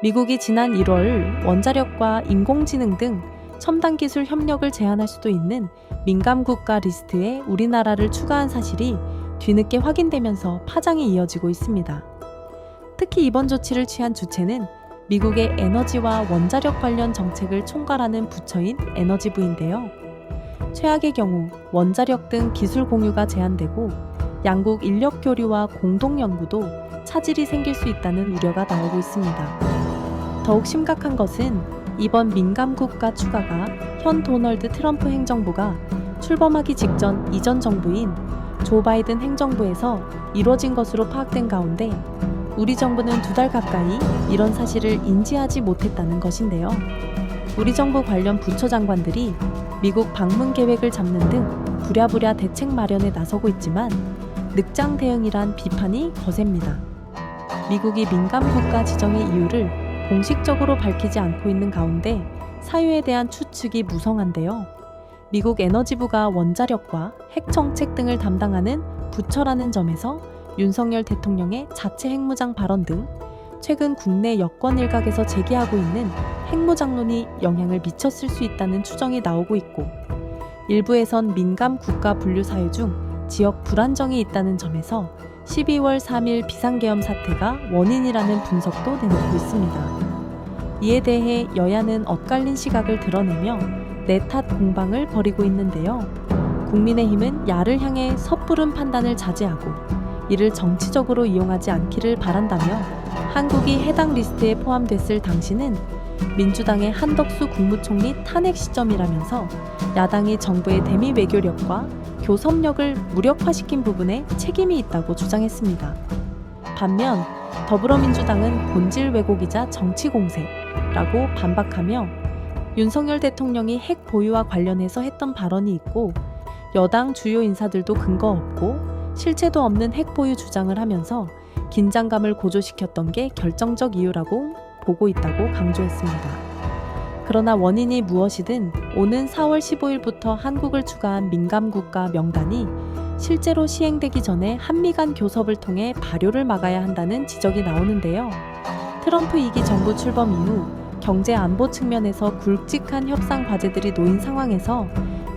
미국이 지난 1월 원자력과 인공지능 등 첨단 기술 협력을 제한할 수도 있는 민감 국가 리스트에 우리나라를 추가한 사실이 뒤늦게 확인되면서 파장이 이어지고 있습니다. 특히 이번 조치를 취한 주체는 미국의 에너지와 원자력 관련 정책을 총괄하는 부처인 에너지부인데요. 최악의 경우 원자력 등 기술 공유가 제한되고 양국 인력 교류와 공동 연구도 차질이 생길 수 있다는 우려가 나오고 있습니다. 더욱 심각한 것은 이번 민감 국가 추가가 현 도널드 트럼프 행정부가 출범하기 직전 이전 정부인 조 바이든 행정부에서 이뤄진 것으로 파악된 가운데 우리 정부는 2달 가까이 이런 사실을 인지하지 못했다는 것인데요. 우리 정부 관련 부처 장관들이 미국 방문 계획을 잡는 등 부랴부랴 대책 마련에 나서고 있지만 늑장 대응이란 비판이 거셉니다. 미국이 민감 국가 지정의 이유를 공식적으로 밝히지 않고 있는 가운데 사유에 대한 추측이 무성한데요. 미국 에너지부가 원자력과 핵 정책 등을 담당하는 부처라는 점에서 윤석열 대통령의 자체 핵무장 발언 등 최근 국내 여권 일각에서 제기하고 있는 핵무장론이 영향을 미쳤을 수 있다는 추정이 나오고 있고, 일부에선 민감 국가 분류 사유 중 지역 불안정이 있다는 점에서 12월 3일 비상계엄 사태가 원인이라는 분석도 내놓고 있습니다. 이에 대해 여야는 엇갈린 시각을 드러내며 내탓 공방을 벌이고 있는데요. 국민의힘은 야를 향해 섣부른 판단을 자제하고 이를 정치적으로 이용하지 않기를 바란다며 한국이 해당 리스트에 포함됐을 당시는 민주당의 한덕수 국무총리 탄핵 시점이라면서 야당이 정부의 대미 외교력과 교섭력을 무력화시킨 부분에 책임이 있다고 주장했습니다. 반면 더불어민주당은 본질 왜곡이자 정치 공세라고 반박하며 윤석열 대통령이 핵 보유와 관련해서 했던 발언이 있고 여당 주요 인사들도 근거 없고 실체도 없는 핵 보유 주장을 하면서 긴장감을 고조시켰던 게 결정적 이유라고 보고 있다고 강조했습니다. 그러나 원인이 무엇이든 오는 4월 15일부터 한국을 추가한 민감국가 명단이 실제로 시행되기 전에 한미 간 교섭을 통해 발효를 막아야 한다는 지적이 나오는데요. 트럼프 2기 정부 출범 이후 경제 안보 측면에서 굵직한 협상 과제들이 놓인 상황에서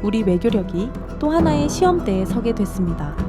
우리 외교력이 또 하나의 시험대에 서게 됐습니다.